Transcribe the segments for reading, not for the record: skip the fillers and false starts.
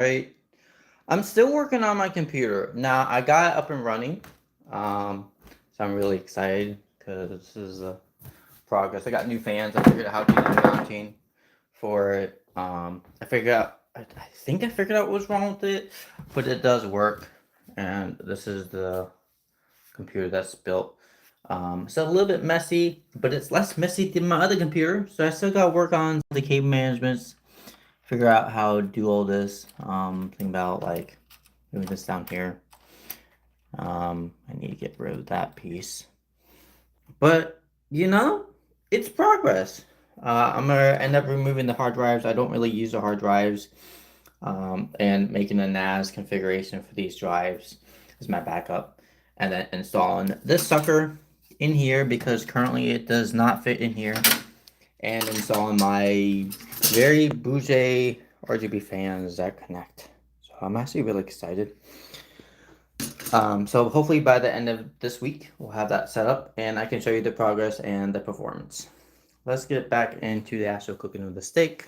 Right. I'm still working on my computer. Now I got it up and running. So I'm really excited because this is a progress. I got new fans. I figured out how to do the mounting for it. I figured out. I think I figured out what's wrong with it, but it does work. And this is the computer that's built. It's a little bit messy, but it's less messy than my other computer. So I still got to work on the cable managements, figure out how to do all this. Think about like moving this down here. I need to get rid of that piece. But, you know, it's progress. I'm going to end up removing the hard drives. I don't really use the hard drives. And making a NAS configuration for these drives as my backup. And then installing this sucker in here because currently it does not fit in here. And installing my very bougie RGB fans that connect. So I'm actually really excited. So hopefully by the end of this week, we'll have that set up and I can show you the progress and the performance. Let's get back into the actual cooking of the steak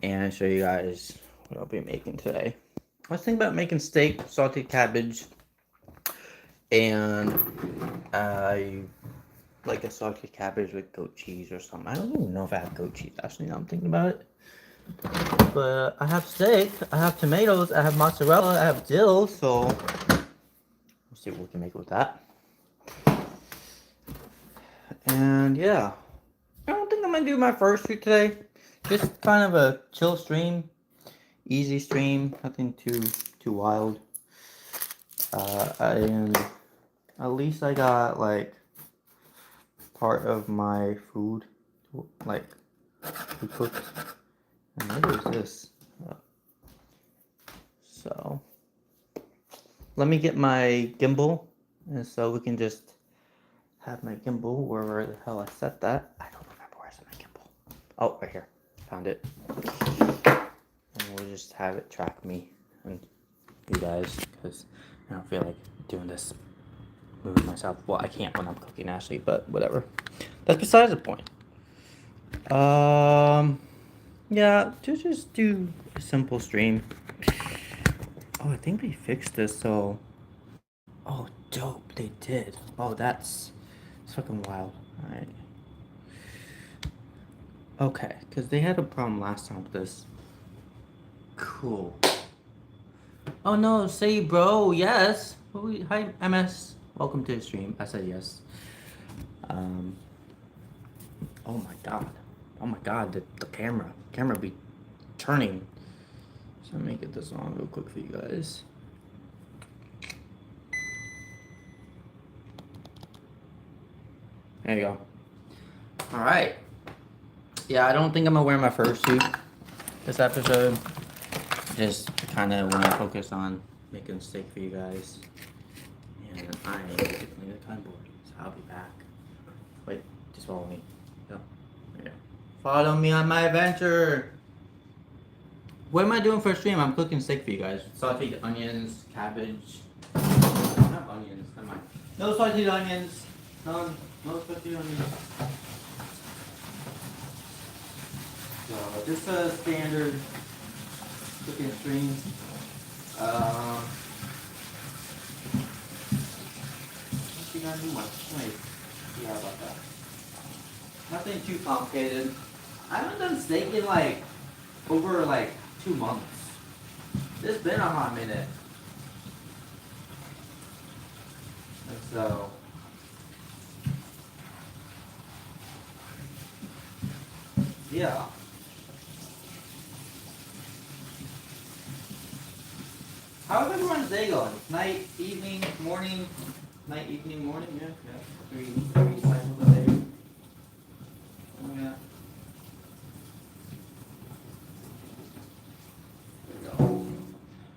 and show you guys what I'll be making today. I was thinking about making steak, sauteed cabbage, and I like a sauteed cabbage with goat cheese or something. I don't even know if I have goat cheese, actually, now I'm thinking about it. But I have steak, I have tomatoes, I have mozzarella, I have dill, so let's see what we can make with that. And yeah, I don't think I'm gonna do my first shoot today. Just kind of a chill stream, easy stream, nothing too wild. And at least I got like part of my food like cooked. And what is this? So let me get my gimbal, and so we can just have my gimbal wherever the hell I set that. I don't remember where I set my gimbal. Oh, right here. Found it. And we'll just have it track me and you guys because I don't feel like doing this moving myself. Well, I can't when I'm cooking actually, but whatever. That's besides the point. Yeah, just do a simple stream. Oh, I think they fixed this, so... Oh, dope, they did. Oh, that's fucking wild. Alright. Okay, because they had a problem last time with this. Cool. Oh no, say bro, yes. Hi, MS. Welcome to the stream. I said yes. Oh my god. Oh my god, the camera be turning. So let me get this on real quick for you guys. There you go. Alright. Yeah, I don't think I'm gonna wear my fursuit this episode. Just kind of want to focus on making steak for you guys. And I need to clean the cutting board, so I'll be back. Wait, just follow me. Yep. There you go. Follow me on my adventure. What am I doing for a stream? I'm cooking steak for you guys. Sauteed onions, cabbage. Not onions, never mind. No sauteed onions. No sauteed onions. So just a standard cooking stream. You gotta do much. Yeah, about that. Nothing too complicated. I haven't done steak in like over like 2 months. It's been a hot minute. And so yeah. How's everyone's day going? Night, evening, morning, night, evening, morning, yeah. Three cycles a day. Oh yeah. There we go.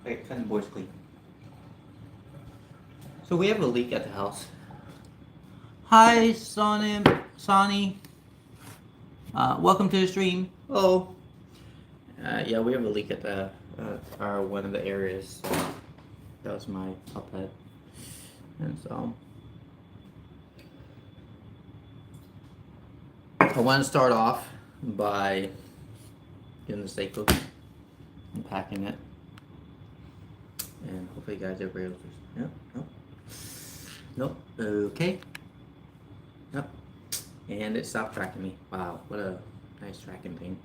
Wait, cutting board's clean. So we have a leak at the house. Hi, Sonny. Welcome to the stream. Hello. Yeah, we have a leak at the one of the areas. So that was my outlet, and so I want to start off by getting the steak cooked and packing it. And hopefully you guys are able to. Nope, nope. Nope. Okay. Nope. And it stopped tracking me. Wow, what a nice tracking thing.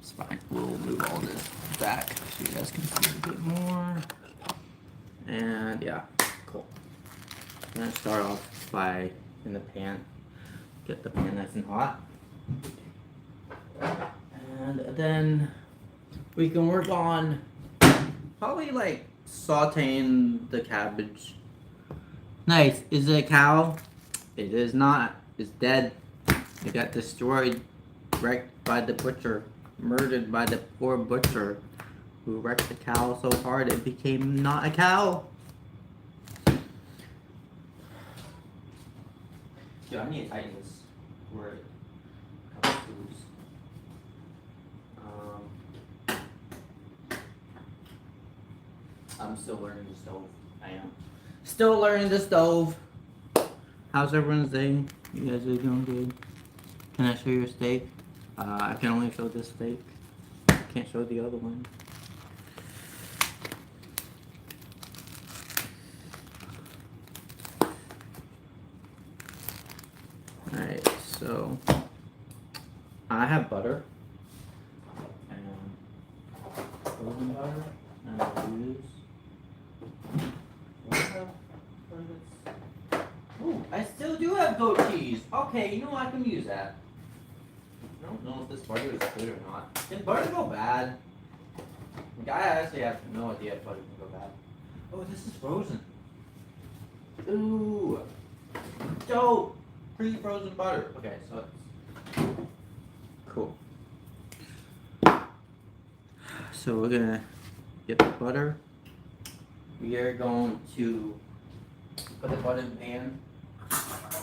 It's fine. We'll move all this back so you guys can see a bit more. And yeah, cool. I'm gonna start off by in the pan. Get the pan nice and hot. And then we can work on probably like sauteing the cabbage. Nice. Is it a cow? It is not. It's dead. It got destroyed, wrecked by the butcher, murdered by the poor butcher who wrecked the cow so hard it became not a cow. Yo, I need to tighten this where it comes loose. I'm still learning the stove. I am. Still learning the stove. How's everyone's day? You guys are doing good? Can I show your steak? I can only show this steak. Can't show the other one. Alright, so I have butter and frozen butter, and I use. Oh, I still do have goat cheese. Okay, you know I can use that. I don't know if this butter is good or not. Can butter go bad? Like, I actually have no idea if butter can go bad. Oh, this is frozen. Ooh, dope. Pre-frozen butter. Okay, so it's cool. So we're gonna get the butter. We are going to put the butter in the pan.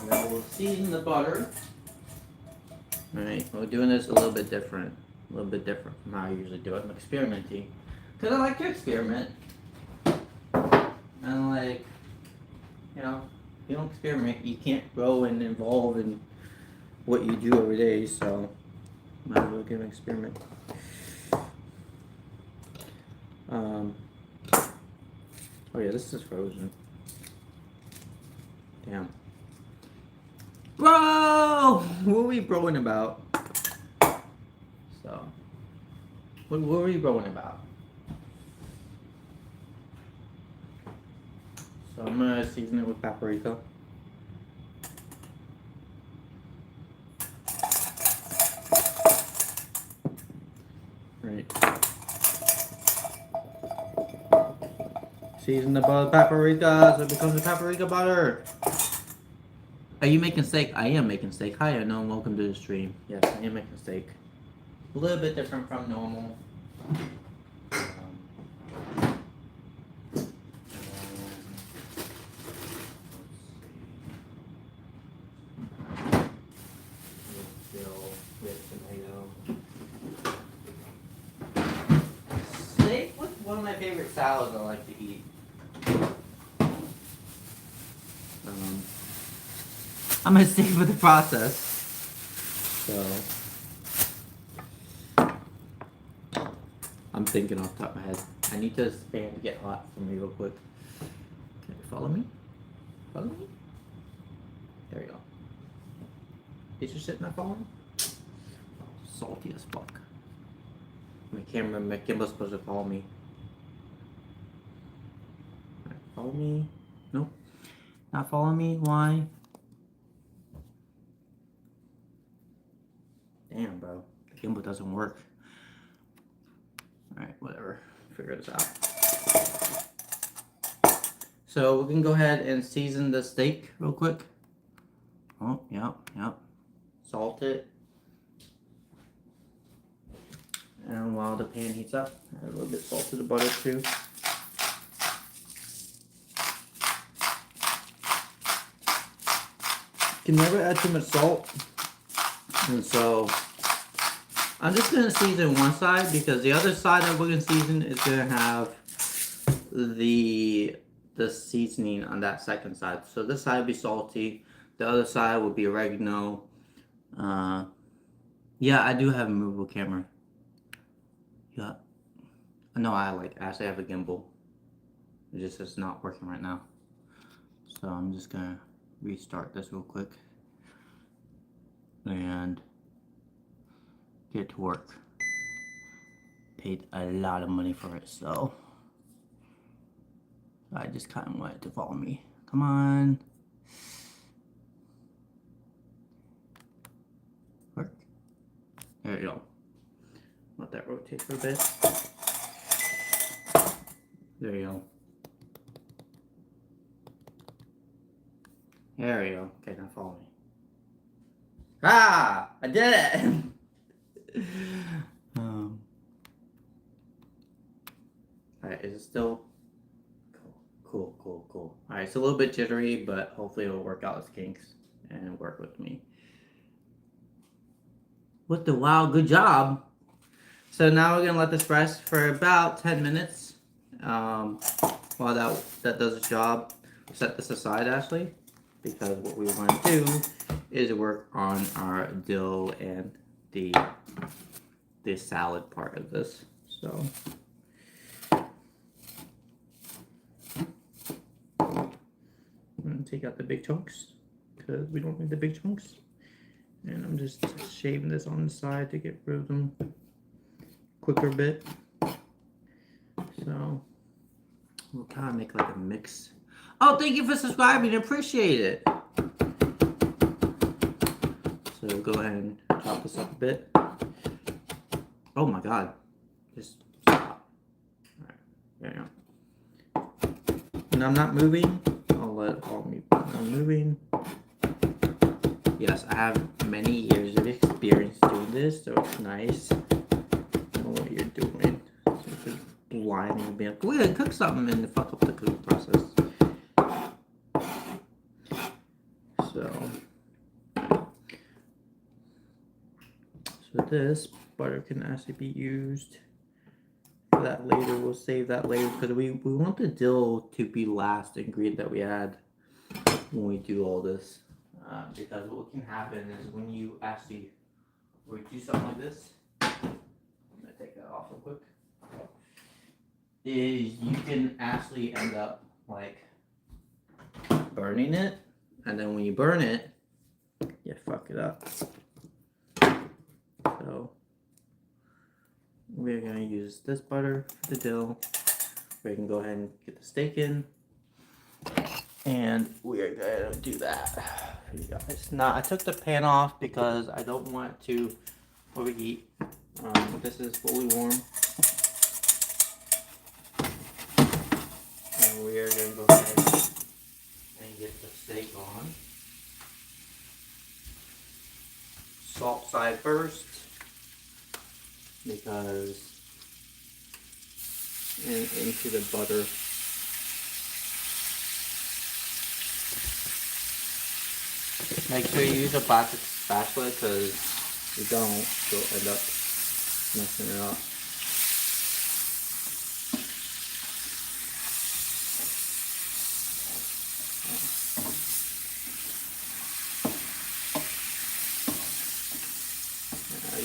And then we'll season the butter. Alright, we're doing this a little bit different. A little bit different from how I usually do it. I'm experimenting. Because I like to experiment. And like, you know, if you don't experiment, you can't grow and evolve in what you do every day. So, might as well get an experiment. Oh yeah, this is frozen. Damn. Bro! What are we broing about? So, what were we broing about? So I'm gonna season it with paprika. Right. Season the butter paprika so it becomes a paprika butter. Are you making steak? I am making steak. Hi, I know and welcome to the stream. Yes, I am making steak. A little bit different from normal. Steak was one of my favorite salads I like to eat. I'm gonna stick with the process. So I'm thinking off the top of my head. I need this pan to get hot for me real quick. Okay, follow me? Follow me? There we go. Is your shit not following? Salty as fuck. My gimbal's supposed to follow me. Alright, follow me. Nope. Not follow me. Why? Damn, bro. The gimbal doesn't work. Alright, whatever. Figure this out. So we can go ahead and season the steak real quick. Oh, yep. Salt it. And while the pan heats up, add a little bit of salt to the butter too. You can never add too much salt. And so I'm just gonna season one side because the other side that we're gonna season is gonna have the seasoning on that second side. So this side will be salty. The other side will be oregano. Yeah, I do have a movable camera. Yeah. No, I actually have a gimbal. It just is not working right now. So I'm just gonna restart this real quick and get to work. Paid a lot of money for it, so I just kind of want it to follow me. Come on. Work. There you go. Let that rotate for a bit. There you go. There you go. Okay, now follow me. Ah! I did it! Alright, is it still? Cool. Alright, it's a little bit jittery, but hopefully it'll work out its kinks and work with me. What the wow, good job! So now we're gonna let this rest for about 10 minutes. While that does its job. Set this aside, Ashley, because what we want to do is work on our dill and the salad part of this. So I'm gonna take out the big chunks because we don't need the big chunks, and I'm just shaving this on the side to get rid of them quicker bit. So we'll kind of make like a mix. Oh, thank you for subscribing. Appreciate it. So go ahead and chop this up a bit. Oh my god. Just stop. Alright, there you go. When I'm not moving, I'll let it follow me. When I'm moving. Yes, I have many years of experience doing this, so it's nice. I know what you're doing. So just blindly be like, we're gonna cook something and fuck up the cooking process. So this butter can actually be used for that later. We'll save that later because we want the dill to be last ingredient that we add when we do all this. Because what can happen is when you actually do something like this, I'm gonna take that off real quick, is you can actually end up like burning it, and then when you burn it, you fuck it up. So we're gonna use this butter for the dill. We can go ahead and get the steak in, and we are gonna do that for you guys. Now I took the pan off because I don't want it to overheat. This is fully warm, and we are gonna go ahead and get the steak on. Salt side first, because into the butter. Make sure you use a plastic spatula, because if you don't, you'll end up messing it up.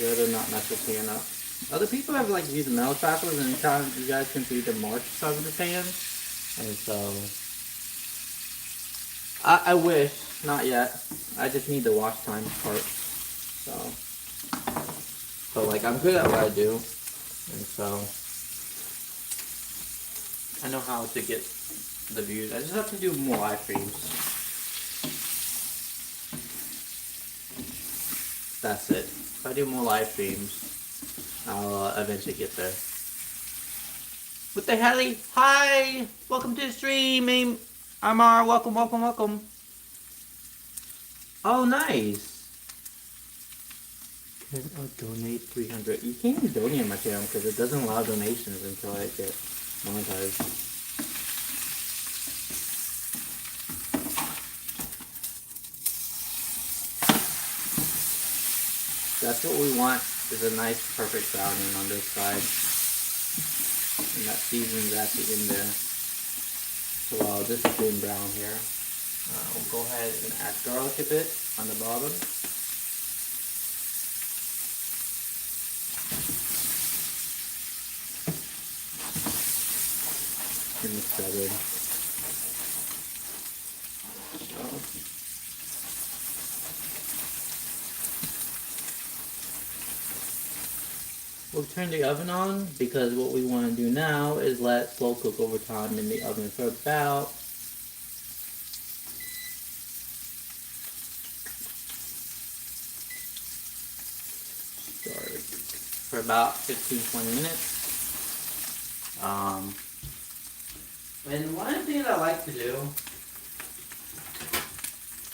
They're not necessarily enough. Other people have like used metal spatulas, and anytime you guys can see the marks of the pan, and so I wish, not yet. I just need the wash time part. So like I'm good at what I do, and so I know how to get the views. I just have to do more live streams. That's it. If I do more live streams, I'll eventually get there. What the hell? Hi! Welcome to the stream, Amar. Welcome. Oh, nice. Can I donate 300? You can't even donate on my channel because it doesn't allow donations until I get monetized. That's what we want, is a nice perfect browning on this side. And that seasoning's actually in there. So while this is doing brown here, we'll go ahead and add garlic a bit on the bottom. in the setting. So. We'll turn the oven on because what we want to do now is let slow cook over time in the oven for about for about 15-20 minutes. And one of the things I like to do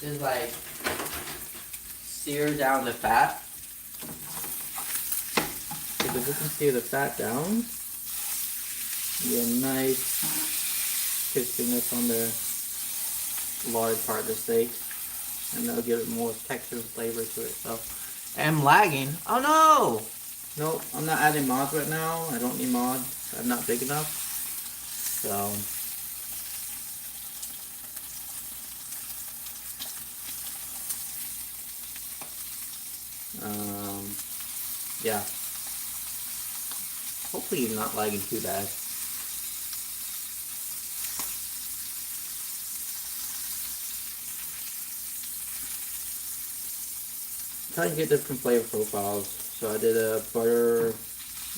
is like sear down the fat. Because we can sear the fat down, you get a nice crispiness on the lard part of the steak, and that'll give it more texture and flavor to it. So, I'm lagging. Oh no! Nope, I'm not adding mods right now. I don't need mods. I'm not big enough. So, yeah. Hopefully you're not lagging too bad. Trying to get different flavor profiles. So I did a butter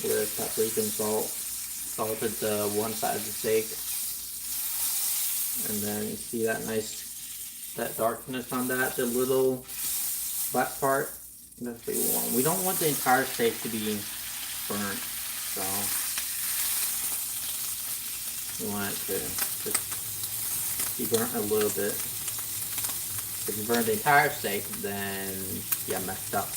with paprika and salt. Salted the one side of the steak. And then you see that nice, that darkness on that, the little black part. That's what we want. We don't want the entire steak to be burnt. So you want it to just be burnt a little bit. If you burn the entire steak, then you messed up.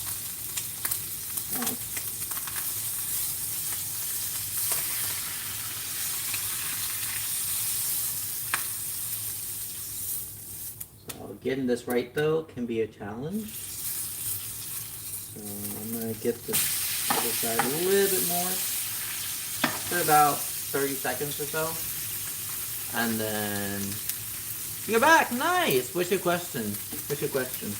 So getting this right though can be a challenge. So I'm gonna get this other side a little bit more. For about 30 seconds or so. And then you're back. Nice. What's your question? What's your question?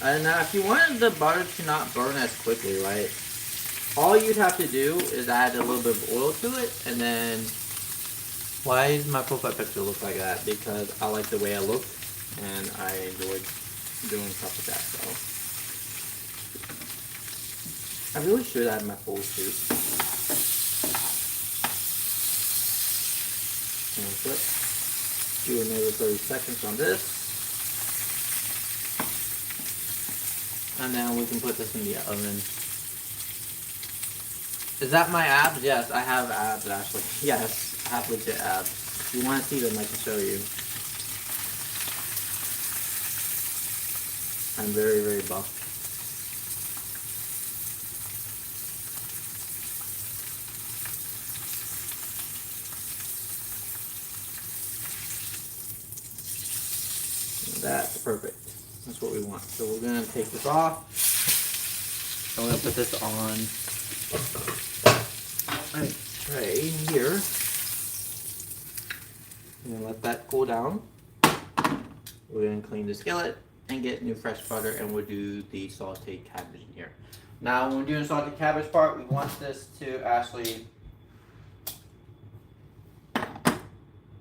And now if you wanted the butter to not burn as quickly, right? All you'd have to do is add a little bit of oil to it, and then why does my profile picture look like that? Because I like the way I look and I enjoy doing stuff with that, so I really should add my full suit. Do another 30 seconds on this. And then we can put this in the oven. Is that my abs? Yes, I have abs actually. Yes, I have legit abs. If you want to see them, I can show you. I'm very, very buff. That's perfect. That's what we want. So we're going to take this off. I'm going to put this on a tray here. I'm going to let that cool down. We're going to clean the skillet and get new fresh butter, and we'll do the sauteed cabbage in here. Now when we're doing the sauteed cabbage part, we want this to actually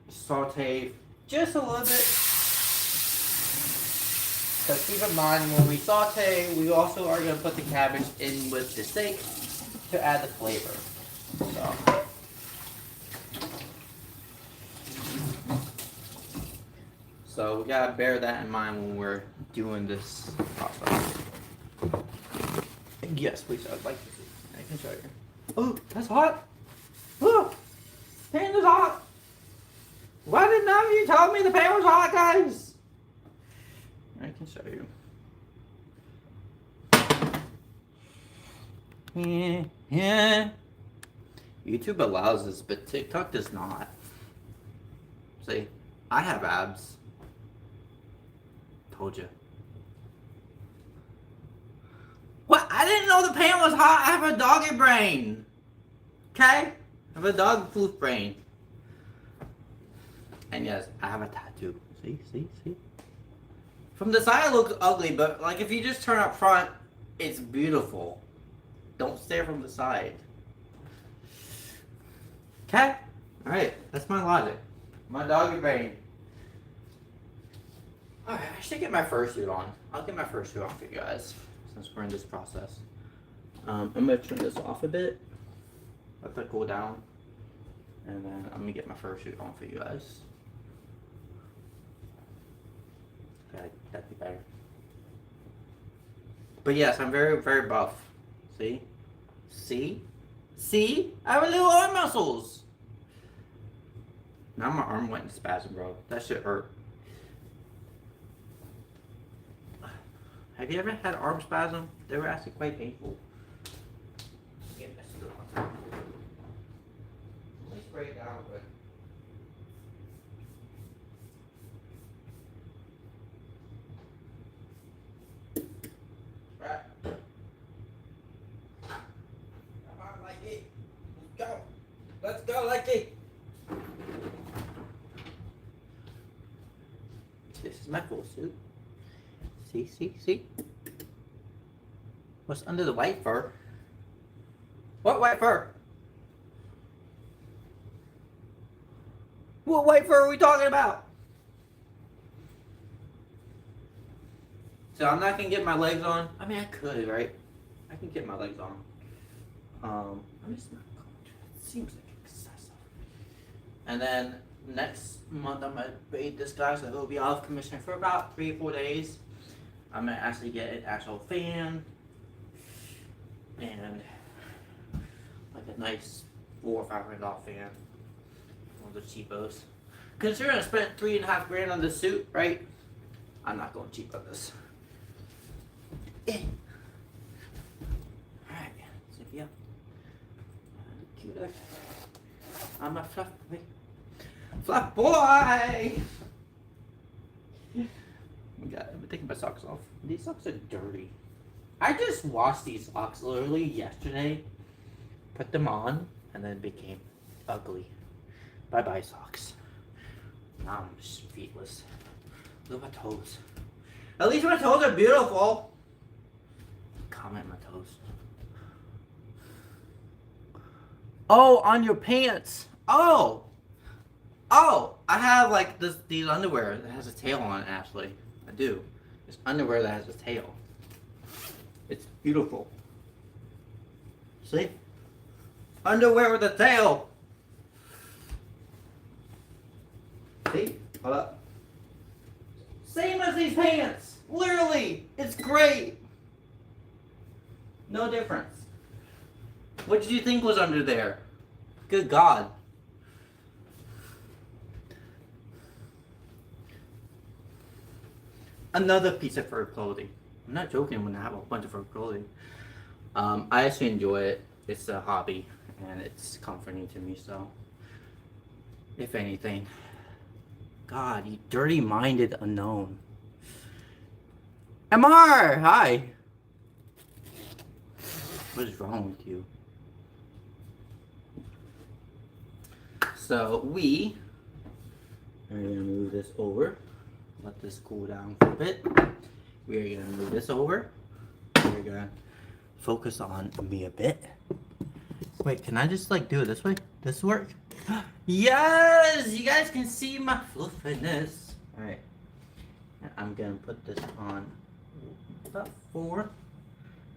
saute just a little bit. Because keep in mind, when we saute, we also are going to put the cabbage in with the steak to add the flavor. So we got to bear that in mind when we're doing this process. Yes, please, I'd like to see. I can show you. Oh, that's hot. Oh, pan is hot. Why did none of you tell me the pan was hot, guys? I can show you. Yeah. YouTube allows this, but TikTok does not. See, I have abs. Told you. What? I didn't know the pan was hot. I have a doggy brain. Okay? I have a dog floof brain. And yes, I have a tattoo. See? From the side it looks ugly, but like if you just turn up front, it's beautiful. Don't stare from the side. Cat? Alright, that's my logic. My doggy brain. Alright, I should get my fursuit on. I'll get my fursuit on for you guys since we're in this process. I'm gonna turn this off a bit. Let that cool down. And then I'm gonna get my fursuit on for you guys. Okay, that'd be better. But yes, I'm very, very buff. See? See? See? I have a little arm muscles! Now my arm went in spasm, bro. That shit hurt. Have you ever had arm spasm? They were actually quite painful. Get this on. Let me spray it down quick. Right. Come on, like it. Let's go. Let's go, like it. This is my full suit. See, see, see? What's under the white fur? What white fur? What white fur are we talking about? So I'm not gonna get my legs on. I mean, I could, right? I can get my legs on. I'm just not going to. It seems like excessive. And then next month I'm gonna bathe this guy, so he'll be off commission for about 3 or 4 days. I'm gonna actually get an actual fan and like a nice $400 or $500 fan. One of the cheapos. Considering I spent $3.5 grand on this suit, right? I'm not going cheap on this. Alright, so yeah. Cute. I'm a fluff boy. Fluff boy! I'm taking my socks off. These socks are dirty. I just washed these socks literally yesterday. Put them on and then became ugly. Bye bye socks. Now I'm just feetless. Look at my toes. At least my toes are beautiful. Comment my toes. Oh, on your pants. Oh. Oh, I have like these underwear that has a tail on it actually. I do. It's underwear that has a tail. It's beautiful. See? Underwear with a tail. See? Hold up. Same as these pants. Literally. It's great. No difference. What did you think was under there? Good God. Another piece of fur clothing. I'm not joking when I have a bunch of fur clothing. I actually enjoy it. It's a hobby and it's comforting to me, so if anything. God, you dirty-minded unknown. MR! Hi! What is wrong with you? So we are gonna move this over. Let this cool down for a bit. We are gonna move this over. We're gonna focus on me a bit. Wait, can I just like do it this way? This work? Yes! You guys can see my fluffiness. Alright. I'm gonna put this on about 4.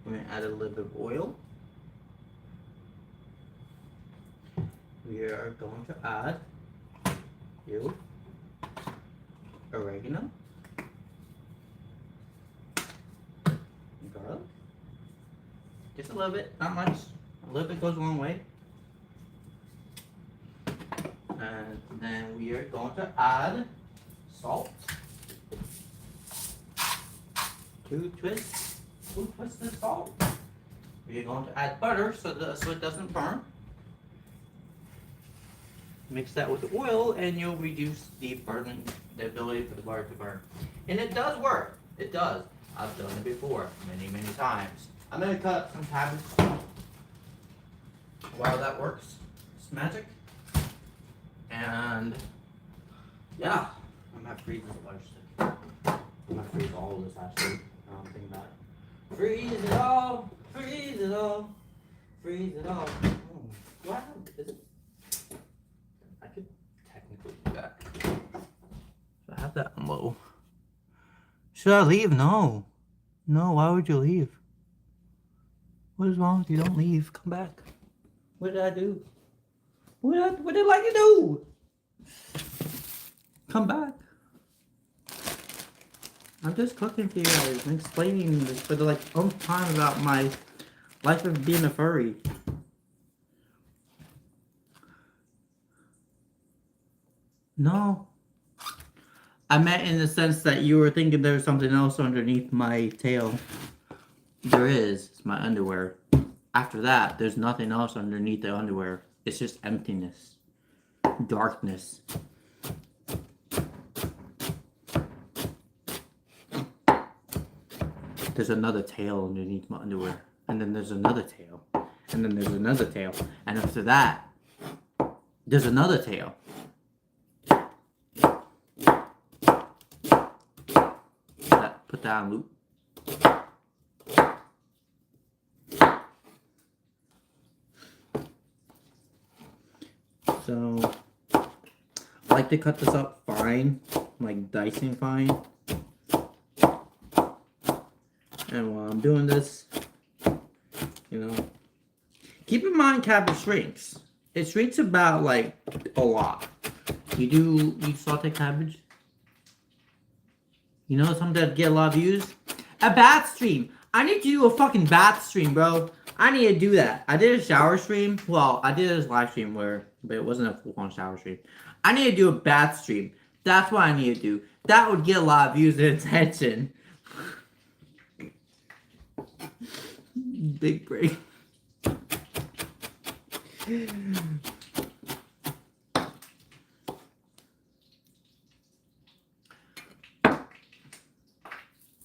I'm gonna add a little bit of oil. We are going to add oregano, garlic, just a little bit, not much. A little bit goes a long way. And then we are going to add salt. 2 twists of salt. We are going to add butter so it doesn't burn. Mix that with the oil and you'll reduce the ability for the butter to burn. And it does work. It does. I've done it before many times. I'm going to cut up some cabbage while that works. It's magic. And yeah, I'm going to freeze this large stick. I'm going to freeze all of this actually. I don't think about it. Freeze it all. Freeze it all. Freeze it all. Oh, wow. Is it? Should I leave? No. No, why would you leave? What is wrong with you? Don't leave. Come back. What did I do? What did I like to do? Come back. I'm just cooking for you guys and explaining this for the like time about my life of being a furry. No. I meant in the sense that you were thinking there was something else underneath my tail. There is. It's my underwear. After that, there's nothing else underneath the underwear. It's just emptiness. Darkness. There's another tail underneath my underwear. And then there's another tail. And then there's another tail. And after that, there's another tail. Put that on loop. So, I like to cut this up fine, like dicing fine. And while I'm doing this, you know, keep in mind cabbage shrinks. It shrinks about like a lot. You saute cabbage? You know something that get a lot of views? A bath stream. I need to do a fucking bath stream, bro. I need to do that. I did a shower stream. Well, I did a live stream but it wasn't a full-on shower stream. I need to do a bath stream. That's what I need to do. That would get a lot of views and attention. Big break.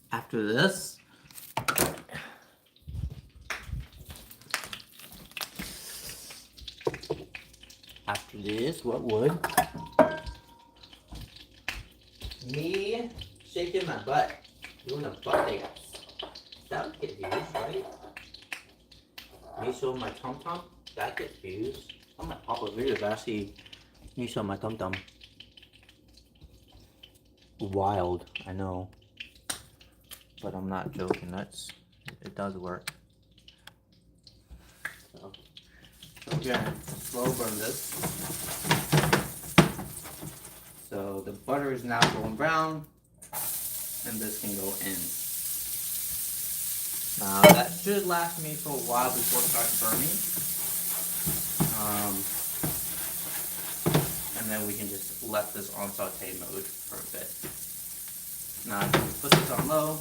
After this, what would? Me shaking my butt, doing a butt dance. That would get views, right? Me showing my tum tum, that gets views. I might pop a video but I see me showing my tum tum. Wild, I know. But I'm not joking, it does work. So, we're gonna slow burn this. So the butter is now golden brown, and this can go in. Now that should last me for a while before it starts burning. And then we can just let this on saute mode for a bit. Now if you put this on low,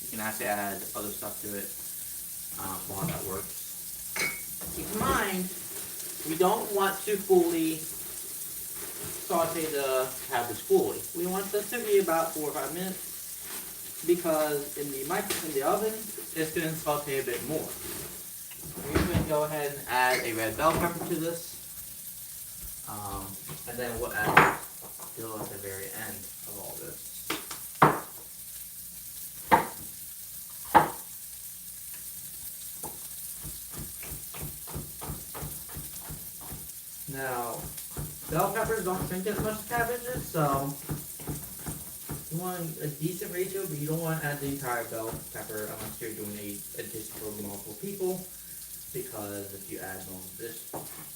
you can actually add other stuff to it while that works. Keep in mind, we don't want to fully saute the cabbage fully. We want this to be about 4 or 5 minutes because in the oven, it's going to saute a bit more. We're going to go ahead and add a red bell pepper to this. And then we'll add dill at the very end of all this. Now, bell peppers don't shrink as much as cabbages, so you want a decent ratio, but you don't want to add the entire bell pepper unless you're doing a dish for multiple people, because if you add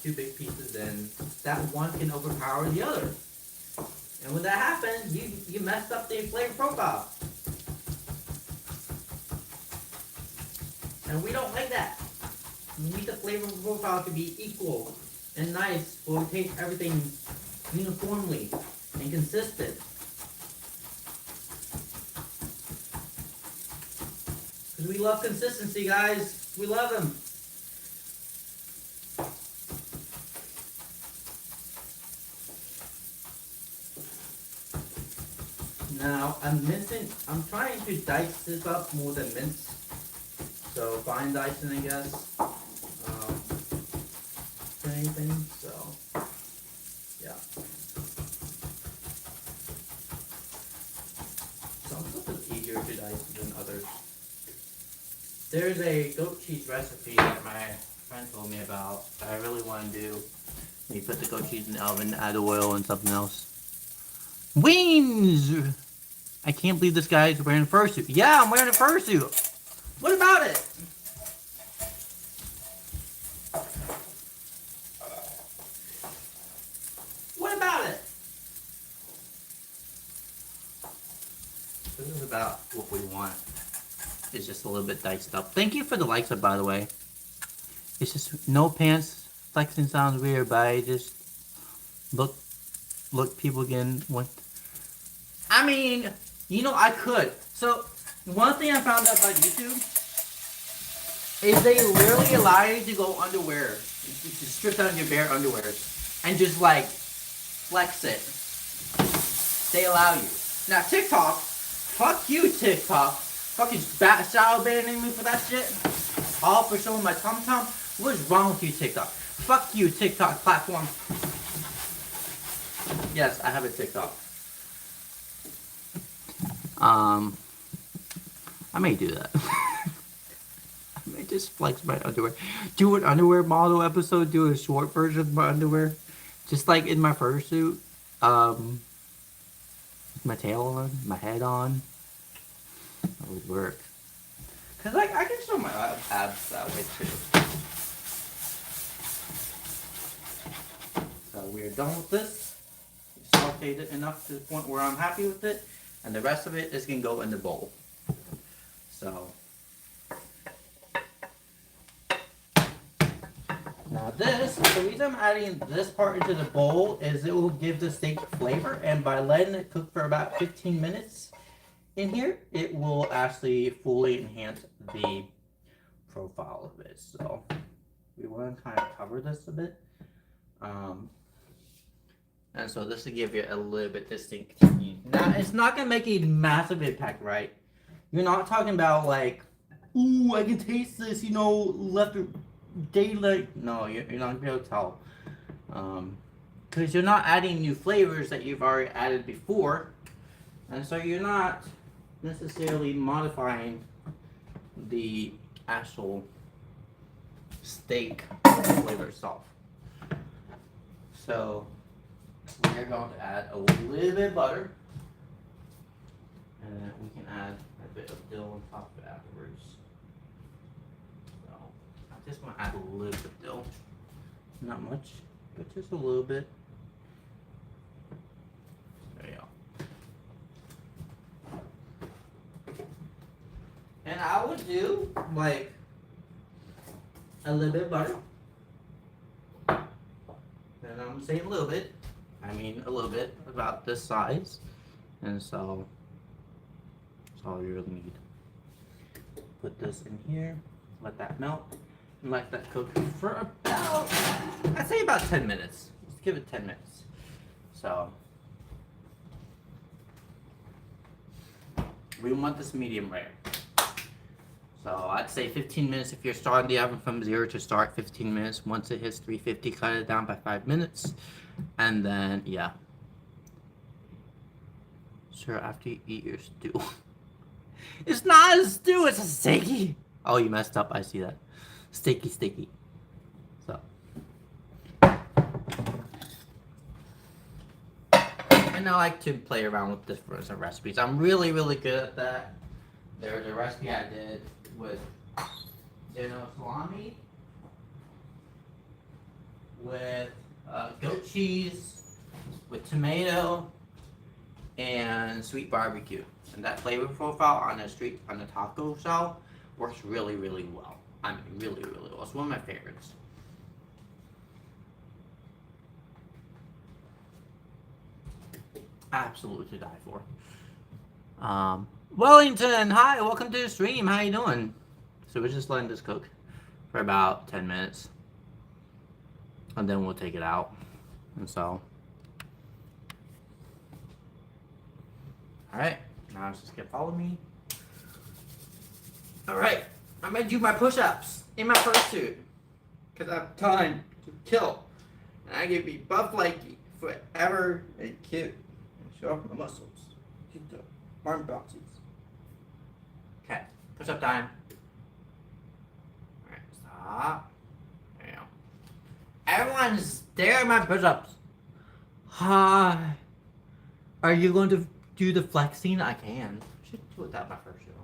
two big pieces, then that one can overpower the other. And when that happens, you messed up the flavor profile. And we don't like that. We need the flavor profile to be equal and nice, where we taste everything uniformly and consistent. Because we love consistency, guys. We love them. Now, I'm trying to dice this up more than mince. So, fine dicing, I guess. Anything, so yeah. Some stuff is easier to dice than others. There's a goat cheese recipe that my friend told me about that I really want to do. You put the goat cheese in the oven, add oil and something else. Wings! I can't believe this guy's wearing a fursuit. Yeah, I'm wearing a fursuit. What about it? What about it? This is about what we want. It's just a little bit diced up. Thank you for the likes up, by the way. It's just no pants. Flexing sounds weird, but I just look people again. What? I mean, you know, I could. So one thing I found out about YouTube is they literally allow you to go underwear, to strip down your bare underwear, and just like flex it. They allow you. Now TikTok, fuck you TikTok, fucking shadow banning me for that shit. All for showing my tum tum. What is wrong with you TikTok? Fuck you TikTok platform. Yes, I have a TikTok. I may do that. I may just flex my underwear. Do an underwear model episode, do a short version of my underwear. Just like in my fursuit. With my tail on, my head on. That would work. Cause like I can show my abs that way too. So we're done with this. We sauteed it enough to the point where I'm happy with it. And the rest of it is going to go in the bowl. So. Now this, the reason I'm adding this part into the bowl is it will give the steak flavor. And by letting it cook for about 15 minutes in here, it will actually fully enhance the profile of it. So we want to kind of cover this a bit. And so this will give you a little bit distinct. Now, it's not going to make a massive impact, right? You're not talking about like, ooh, I can taste this, you know, left daylight. No, you're not going to be able to tell. Because you're not adding new flavors that you've already added before. And so you're not necessarily modifying the actual steak flavor itself. So we're going to add a little bit of butter, and then we can add a bit of dill on top of it afterwards. So I just want to add a little bit of dill, not much, but just a little bit. There you go. And I would do like a little bit of butter. And I'm saying a little bit. I mean a little bit, about this size. And so that's all you really need. Put this in here, let that melt, and let that cook for about, I'd say about 10 minutes. Let's give it 10 minutes. So we want this medium rare. So I'd say 15 minutes if you're starting the oven from 0 to start 15 minutes. Once it hits 350, cut it down by 5 minutes. And then, yeah. Sure, after you eat your stew. It's not a stew, it's a steaky. Oh, you messed up, I see that. Steaky. So. And I like to play around with different recipes. I'm really, really good at that. There's a recipe I did with salami, with goat cheese, with tomato, and sweet barbecue. And that flavor profile on the taco shell works really, really well. I mean, really, really well. It's one of my favorites. Absolutely to die for. Wellington, hi, welcome to the stream. How you doing? So we're just letting this cook for about 10 minutes. And then we'll take it out. And so. Alright, now let's just follow me. Alright, I'm gonna do my push-ups in my fursuit. Because I have time to kill. And I can be buff like forever and cute. And show off my muscles. Keep the arm bounces. Okay, push-up time. Alright, stop. There you go. Everyone stare at my push-ups. Hi. Are you going to do the flexing, I can. Should do it without my first shirt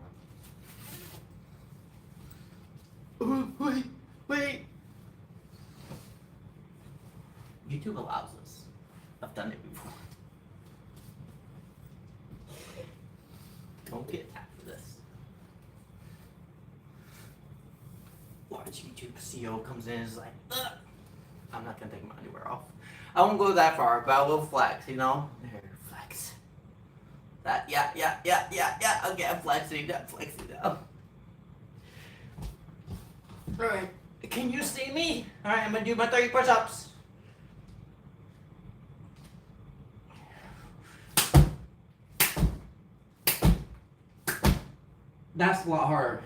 on. Wait. YouTube allows this. I've done it before. Don't get after this. Watch YouTube CEO comes in and is like, ugh. I'm not gonna take my underwear off. I won't go that far, but I will flex, you know? There, flex. That, yeah. Okay, I'm flexing now. Alright, can you see me? Alright, I'm gonna do my 30 push-ups. That's a lot harder.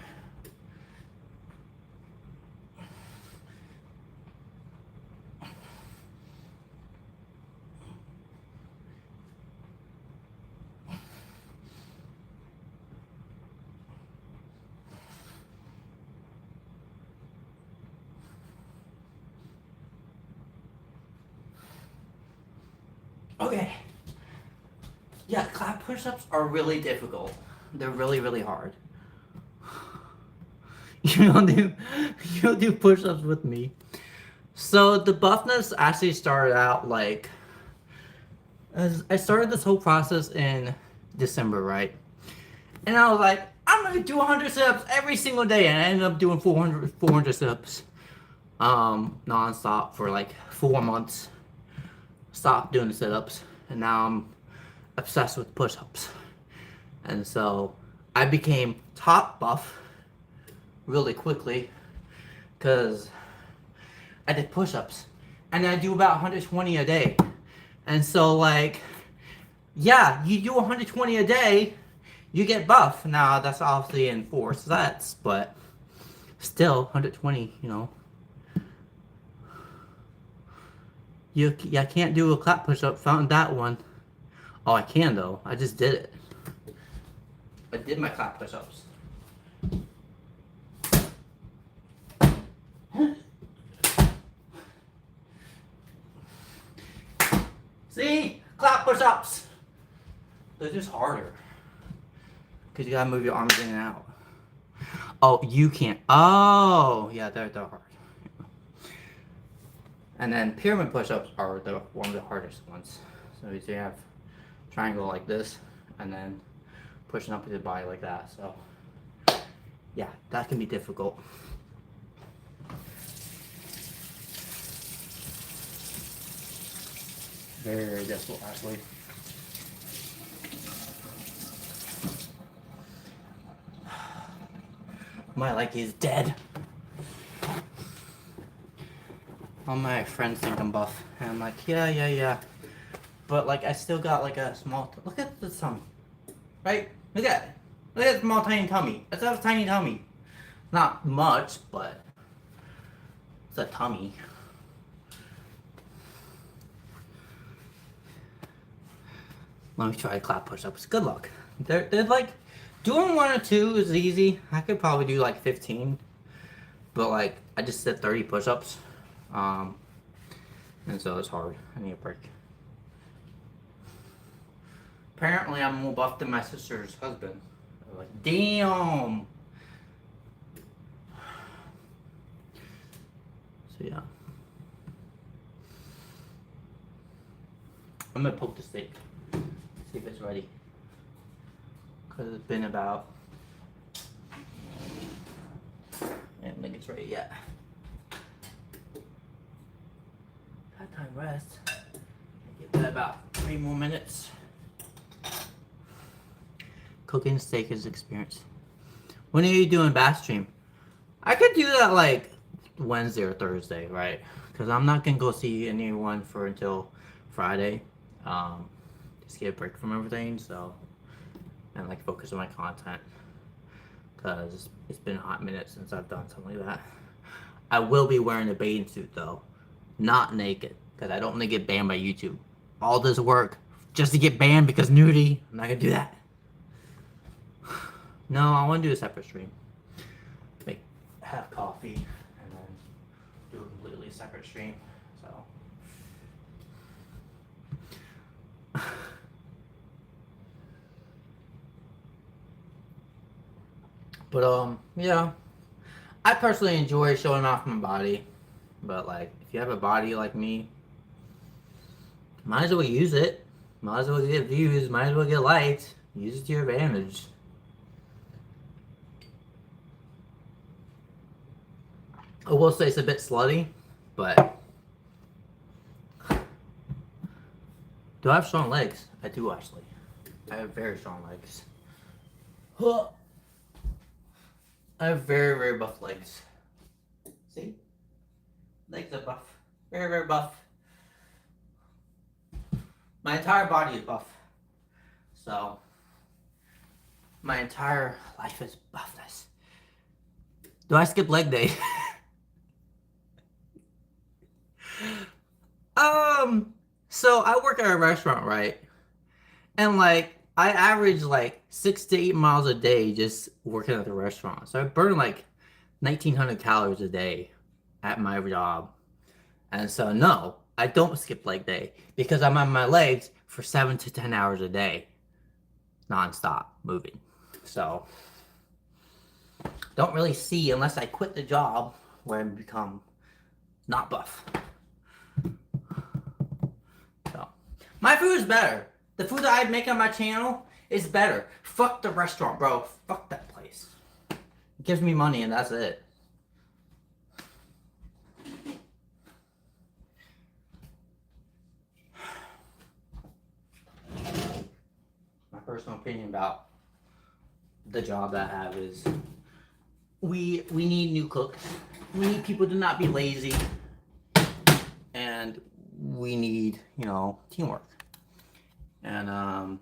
Okay. Yeah, clap push-ups are really difficult. They're really, really hard. You don't do push-ups with me. So the buffness actually started out like, as I started this whole process in December, right? And I was like, I'm gonna do 100 sit-ups every single day, and I ended up doing 400 sit-ups, non-stop for like 4 months. Stopped doing the sit-ups, and now I'm obsessed with push-ups. And so I became top buff really quickly because I did push-ups, and I do about 120 a day. And so like, yeah, you do 120 a day, you get buff. Now that's obviously in 4 sets, but still 120, you know. I can't do a clap push-up. Found that one. Oh, I can though. I just did it. I did my clap push-ups. See? Clap push-ups. They're just harder. Because you gotta move your arms in and out. Oh, you can't. Oh, yeah, they're hard. And then pyramid push-ups are one of the hardest ones. So you have triangle like this, and then pushing up with your body like that. So yeah, that can be difficult. Very, very difficult actually. My leg is dead. All my friends think I'm buff, and I'm like, yeah. But like, I still got like a small. Look at the tummy, right? Look at the small tiny tummy. It's a tiny tummy. Not much, but it's a tummy. Let me try clap push-ups. Good luck. They're like, doing 1 or 2 is easy. I could probably do like 15, but like I just did 30 push-ups. And so it's hard. I need a break. Apparently, I'm more buff than my sister's husband. I'm like, damn. So yeah, I'm gonna poke the steak, see if it's ready. Cause it's been about. I don't think it's ready yet. Time rest. Give that about 3 more minutes. Cooking steak is experience. When are you doing bath stream? I could do that like Wednesday or Thursday, right? Because I'm not gonna go see anyone for until Friday. Just get a break from everything, so and like focus on my content. Because it's been a hot minute since I've done something like that. I will be wearing a bathing suit though. Not naked, because I don't want to get banned by YouTube. All this work just to get banned because nudity. I'm not gonna do that. No, I want to do a separate stream. Have coffee and then do a completely separate stream. So But yeah, I personally enjoy showing off my body. But like, if you have a body like me, might as well use it. Might as well get views. Might as well get likes. Use it to your advantage. I will say it's a bit slutty, but do I have strong legs? I do actually. I have very strong legs. I have very, very buff legs. See? Legs are buff. Very, very buff. My entire body is buff. So, my entire life is buffness. Do I skip leg day? So I work at a restaurant, right? And like, I average like 6 to 8 miles a day just working at the restaurant. So I burn like 1,900 calories a day at my job. And so, no, I don't skip leg day because I'm on my legs for 7 to 10 hours a day, nonstop moving. So, don't really see unless I quit the job where I become not buff. So, my food is better. The food that I make on my channel is better. Fuck the restaurant, bro. Fuck that place. It gives me money and that's it. My personal opinion about the job that I have is we need new cooks. We need people to not be lazy. And we need, you know, teamwork. And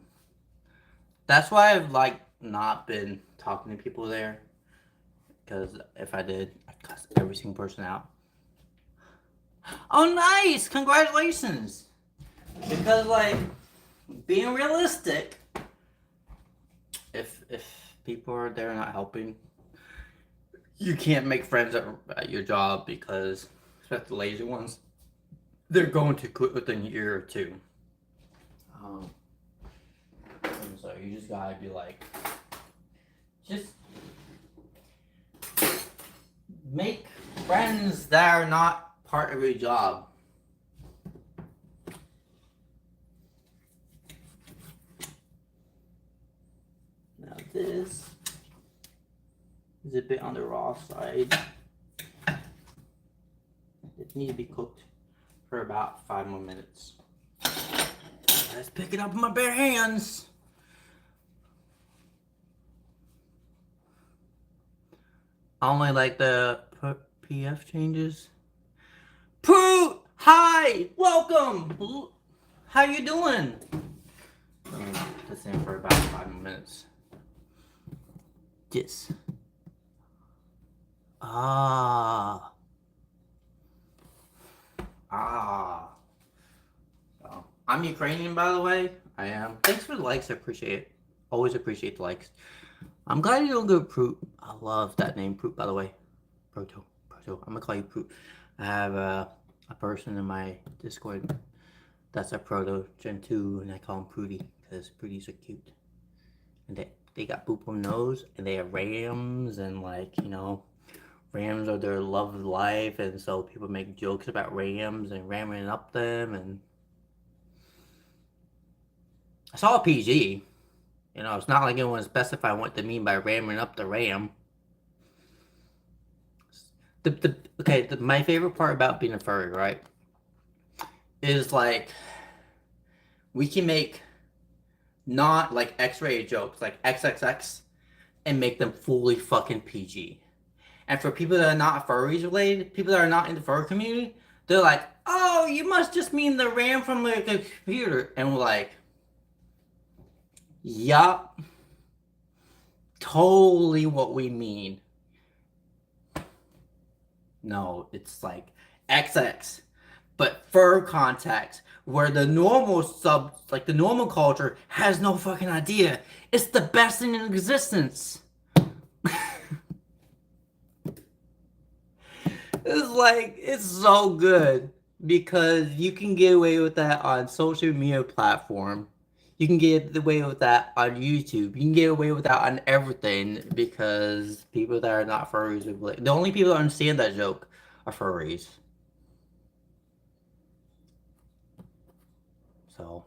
that's why I've like not been talking to people there, because if I did, I'd cuss every single person out. Oh, nice! Congratulations! Because like, being realistic, if people are there not helping, you can't make friends at your job because, especially the lazy ones, they're going to quit within a year or two. And so you just gotta be like, just make friends that are not part of your job. Now this is a bit on the raw side. It needs to be cooked for about 5 more minutes. Let's pick it up with my bare hands. I only like the PF changes. Poot! Hi! Welcome! How you doing? That's in for about 5 more minutes. Yes. Ah. So, I'm Ukrainian, by the way. I am. Thanks for the likes. I appreciate it. Always appreciate the likes. I'm glad you don't go Proot. I love that name, Proot, by the way. Proto. I'm gonna call you Proot. I have a person in my Discord that's a Proto Gen 2, and I call him Prooty because Prooties are cute. And they got boop on nose, and they have rams, and like, you know, rams are their love of life, and so people make jokes about rams and ramming up them, and I saw a PG. You know, it's not like anyone specified what they mean by ramming up the ram. My favorite part about being a furry, right, is like we can make not like X-rated jokes like XXX and make them fully fucking PG. And for people that are not furries related, people that are not in the furry community, they're like, oh, you must just mean the RAM from the computer. And we're like, yup. Totally what we mean. No, it's like XX, but fur context, where the normal like the normal culture has no fucking idea. It's the best thing in existence. It's like, it's so good because you can get away with that on social media platform. You can get away with that on YouTube. You can get away with that on everything because people that are not furries are like, the only people that understand that joke are furries. So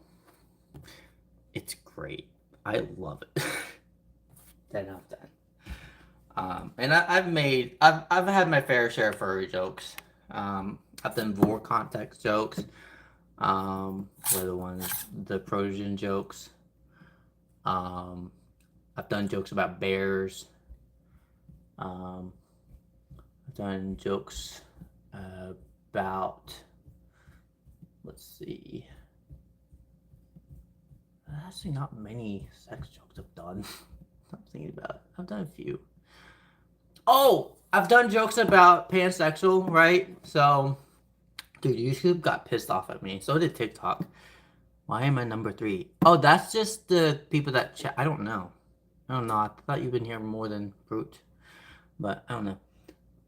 it's great. I love it. 10 out of 10. And I've had my fair share of furry jokes. I've done more context jokes. What are the ones? The Trojan jokes. I've done jokes about bears. I've done jokes about, let's see. Actually, not many sex jokes I've done. I'm thinking about it. I've done a few. Oh, I've done jokes about pansexual, right? So, dude, YouTube got pissed off at me. So did TikTok. Why am I number 3? Oh, that's just the people that chat. I don't know. I thought you've been here more than Brute. But I don't know.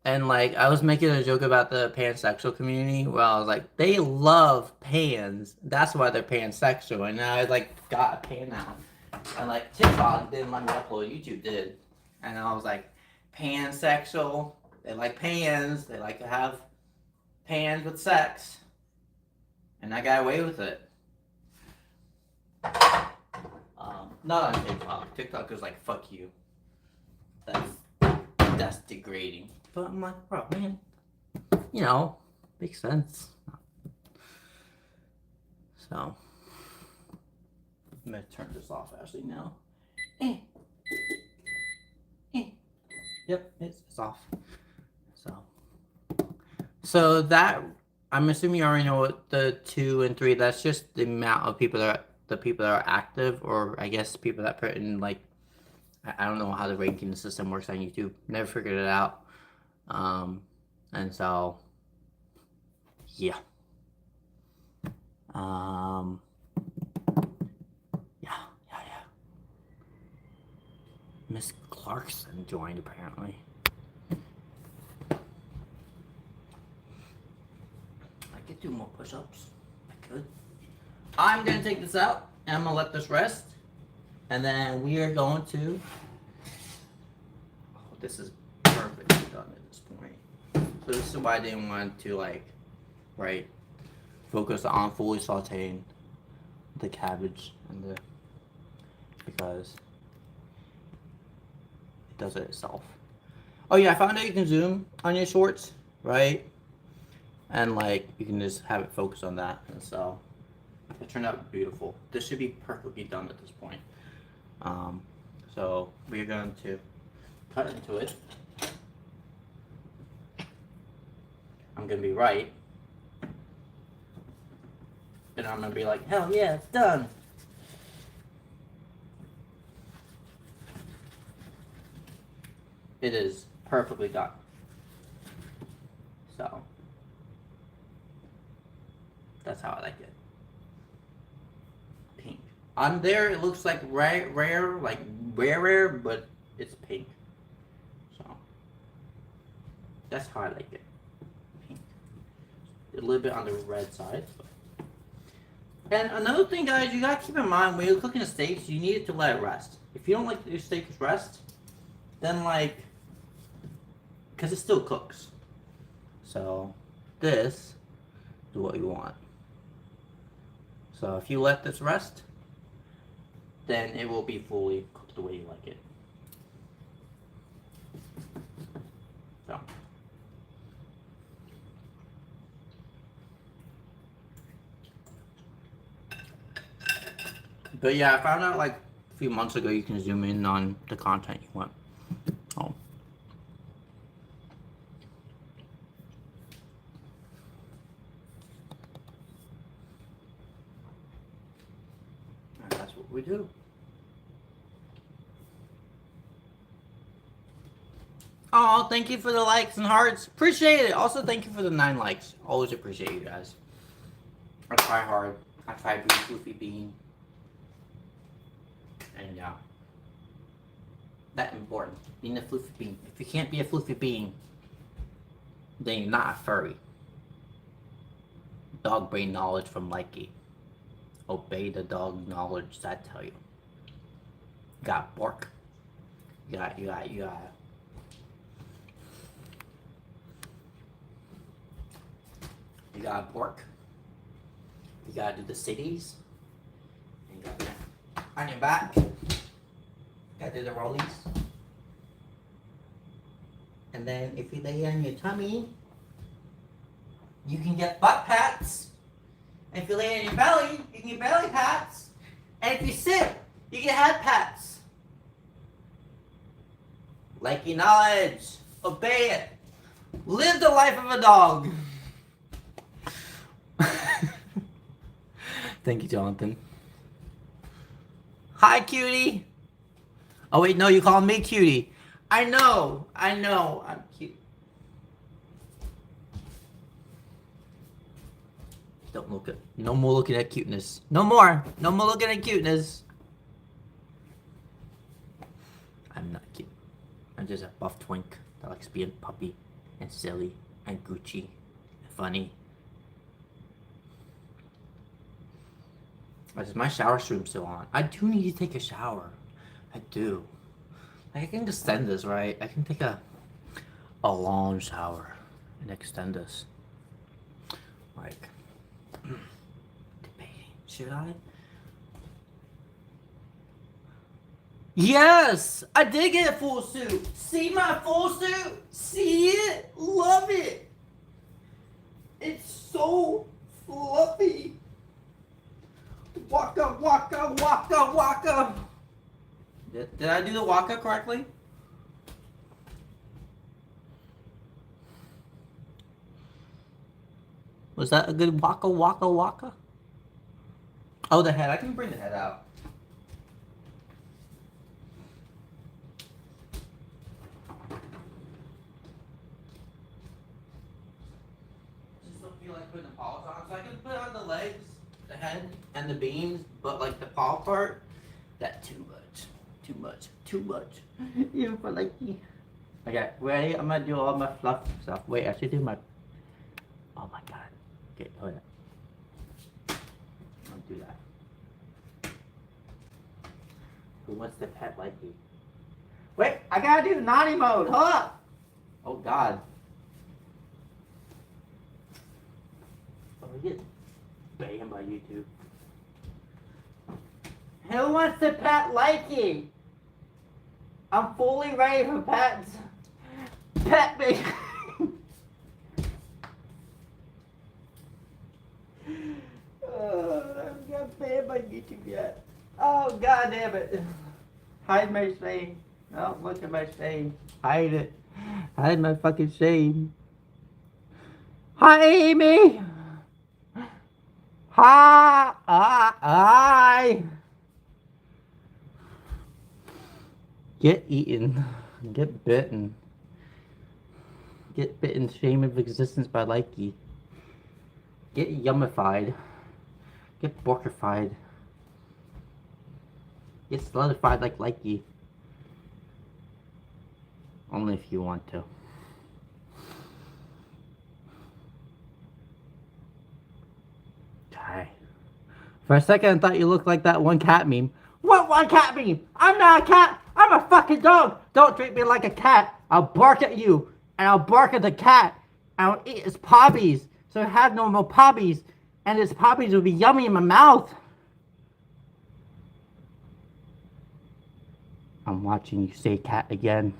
And like, I was making a joke about the pansexual community where I was like, they love pans. That's why they're pansexual. And now I like got a pan now. And like, TikTok didn't let me upload. YouTube did. And I was like, pansexual. They like pans. They like to have pans with sex. And I got away with it. Not on TikTok. TikTok is like, fuck you. That's degrading. But I'm like, bro, man, you know, makes sense. So, I'm gonna turn this off actually now. Yep, it's off. So that, I'm assuming you already know what the 2 and 3. That's just the amount of people that are active, or I guess people that put in like. I don't know how the ranking system works on YouTube. Never figured it out. And so, yeah. Yeah. Miss Clarkson joined apparently. I could do more push-ups. I could. I'm gonna take this out and I'm gonna let this rest. And then we are going to. Oh, this is perfectly done at this point. So this is why I didn't want to focus on fully sauteing the cabbage and because it does it itself. Oh yeah, I found out you can zoom on your shorts, right? And like you can just have it focus on that, and so it turned out beautiful. This should be perfectly done at this point. So we're going to cut into it. I'm gonna be right. And I'm gonna be like, hell yeah, it's done. It is perfectly done. So that's how I like it. Pink. On there, it looks like rare, but it's pink. So that's how I like it. Pink. A little bit on the red side. And another thing, guys, you gotta keep in mind when you're cooking steaks, you need it to let it rest. If you don't like your steak to rest, then because it still cooks. So this is what you want. So if you let this rest, then it will be fully cooked the way you like it. So. But yeah, I found out like a few months ago you can zoom in on the content you want. Oh. And that's what we do. Oh, thank you for the likes and hearts. Appreciate it. Also, thank you for the 9 likes. Always appreciate you guys. I try hard. I try being floofy bean. And yeah. That's important. Being a floofy bean. If you can't be a floofy bean, then you're not a furry. Dog brain knowledge from Likey. Obey the dog knowledge, I tell you. You gotta bark. You gotta. You gotta bark. You gotta do the cities. You gotta be on your back. Gotta do the rollies. And then if you lay on your tummy, you can get butt pats. And if you lay on your belly, you can get belly pats. And if you sit, you get head pats. Like your knowledge. Obey it. Live the life of a dog. Thank you, Jonathan. Hi, cutie. Oh, wait, no, you call me cutie. I know, I'm cute. Don't look at, no more looking at cuteness. No more looking at cuteness. I'm not cute. I'm just a buff twink that likes being puppy and silly and Gucci and funny. Is my shower stream still on? I do need to take a shower. I do. I can extend this, right? I can take a long shower and extend this. Like, debating. Should I? Yes! I did get a full suit. See my full suit? See it? Love it. It's so fluffy. Waka, waka, waka, waka. Did I do the waka correctly? Was that a good waka, waka, waka? Oh, the head. I can bring the head out. Just don't feel like putting the paws on. So I can put on the legs, the head, and the beams, but like the paw part, that's too much. Too much. Even for like me. Okay, ready? I'm gonna do all my fluff stuff. Wait, I should do my. Oh my god. Okay, hold on. I'll do that. Who wants to pet like you? Wait, I gotta do the naughty mode. Hold up. Oh god. Oh, we get banned by YouTube. Who wants to pet Likey? I'm fully ready for pets. Pet me. Oh, I haven't got banned by YouTube yet. Oh, god damn it. Hide my shame. Oh, look at my shame. Hide it. Hide my fucking shame. Hi, Amy. Hi. Get eaten. Get bitten. Get bitten. Shame of existence by Likey. Get yummified. Get borkified. Get solidified like Likey. Only if you want to. Okay. For a second I thought you looked like that one cat meme. What one cat meme? I'm not a cat! I'm a fucking dog! Don't treat me like a cat! I'll bark at you! And I'll bark at the cat! And I'll eat its poppies! So it had no more poppies! And its poppies will be yummy in my mouth! I'm watching you say cat again.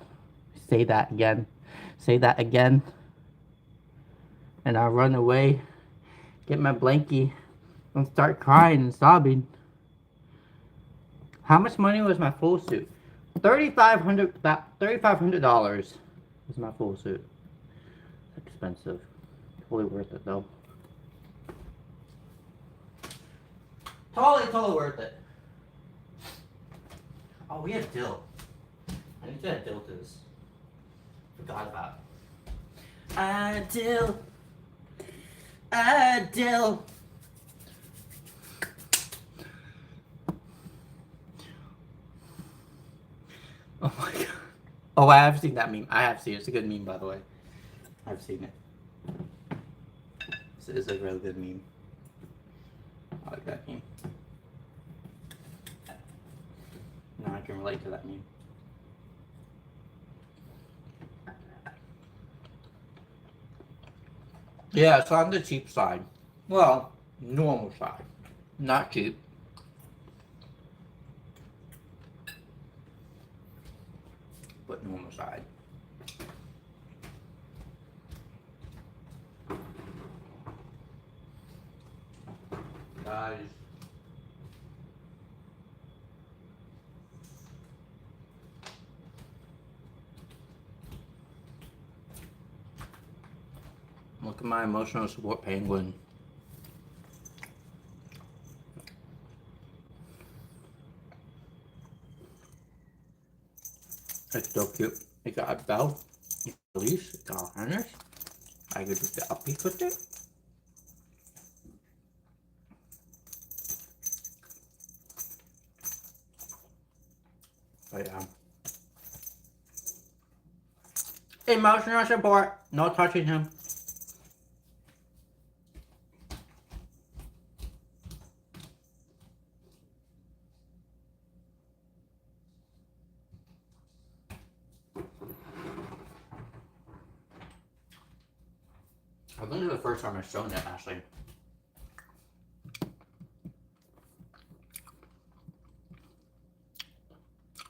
Say that again. Say that again. And I'll run away, get my blankie, and start crying and sobbing. How much money was my full suit? $3,500 was my full suit. It's expensive. Totally worth it though. Totally worth it. Oh, we have dill. I need to add dill to this. Forgot about it. Add dill. Add dill. Oh my god. Oh, I have seen that meme. I have seen it. It's a good meme, by the way. I've seen it. This is a really good meme. I like that meme. Now I can relate to that meme. Yeah, it's on the cheap side. Well, normal side. Not cheap. But normal side. Guys. Look at my emotional support penguin. It's so cute. It got a bell, it got a leash, it got a harness. I could do the upbeat with it. But emotional support. No touching him. I think it's the first time I've shown it, actually.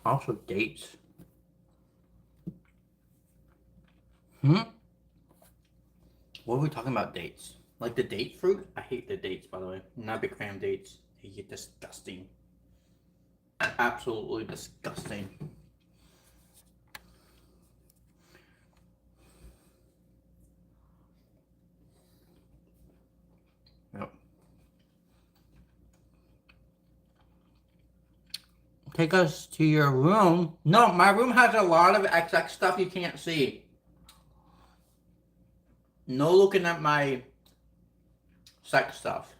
Also, dates. What are we talking about, dates? Like the date fruit? I hate the dates, by the way. I'm not a big fan of dates. They get disgusting. Absolutely disgusting. Yep. Take us to your room. No, my room has a lot of XX stuff you can't see. No looking at my sex stuff.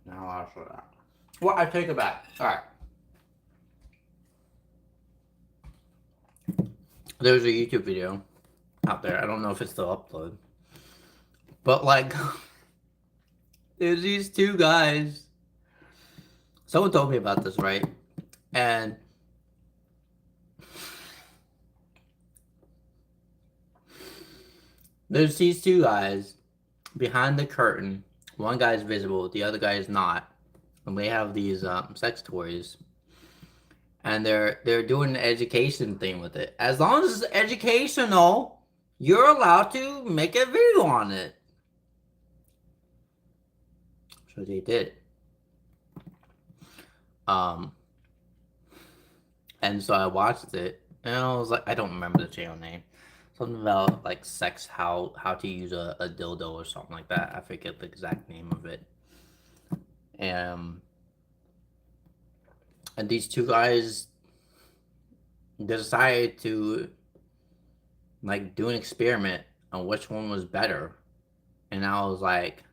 Now I'll show that. Well, I take it back. Alright. There's a YouTube video out there. I don't know if it's still uploaded. But like, there's these two guys. Someone told me about this, right? And there's these two guys behind the curtain. One guy's visible, the other guy is not. And they have these sex toys. And they're doing an education thing with it. As long as it's educational, you're allowed to make a video on it. So they did. And so I watched it, and I was like, I don't remember the channel name. Something about like sex, how to use a dildo or something like that. I forget the exact name of it. And these two guys decided to like do an experiment on which one was better. And I was like,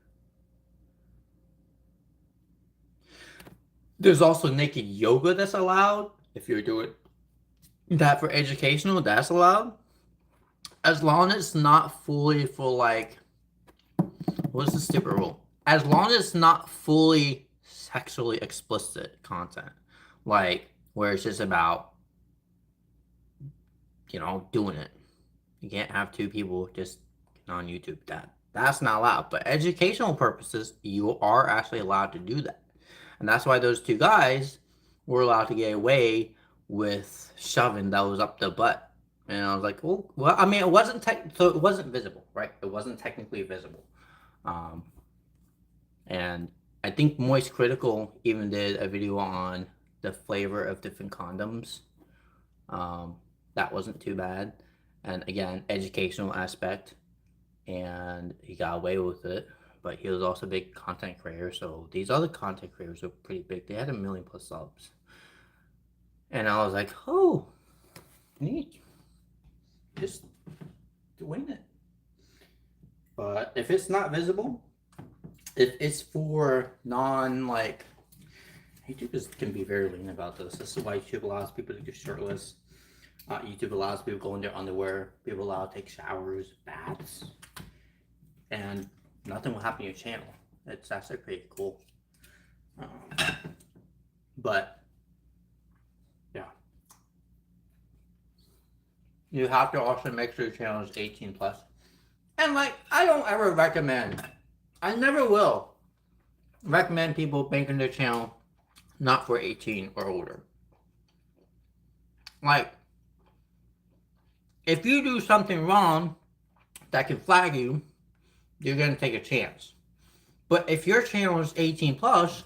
there's also naked yoga that's allowed. If you're doing that for educational, that's allowed. As long as it's not fully for like, what's the stupid rule? As long as it's not fully sexually explicit content. Like, where it's just about, you know, doing it. You can't have two people just on YouTube. That's not allowed. But educational purposes, you are actually allowed to do that. And that's why those two guys were allowed to get away with shoving those up the butt. And I was like, well, I mean, it wasn't so it wasn't visible, right? It wasn't technically visible. And I think Moist Critical even did a video on the flavor of different condoms. That wasn't too bad. And again, educational aspect. And he got away with it. But he was also a big content creator. So these other content creators are pretty big. They had 1 million+ subs. And I was like, oh, neat. Just doing it. But if it's not visible, if it's for like, YouTube can be very lean about this. This is why YouTube allows people to do shirtless. YouTube allows people to go in their underwear. People allow to take showers, baths. And nothing will happen to your channel. It's actually pretty cool. But you have to also make sure your channel is 18 plus. And like, I don't ever recommend, I never will recommend people making their channel not for 18 or older. Like, if you do something wrong that can flag you, you're gonna take a chance. But if your channel is 18 plus,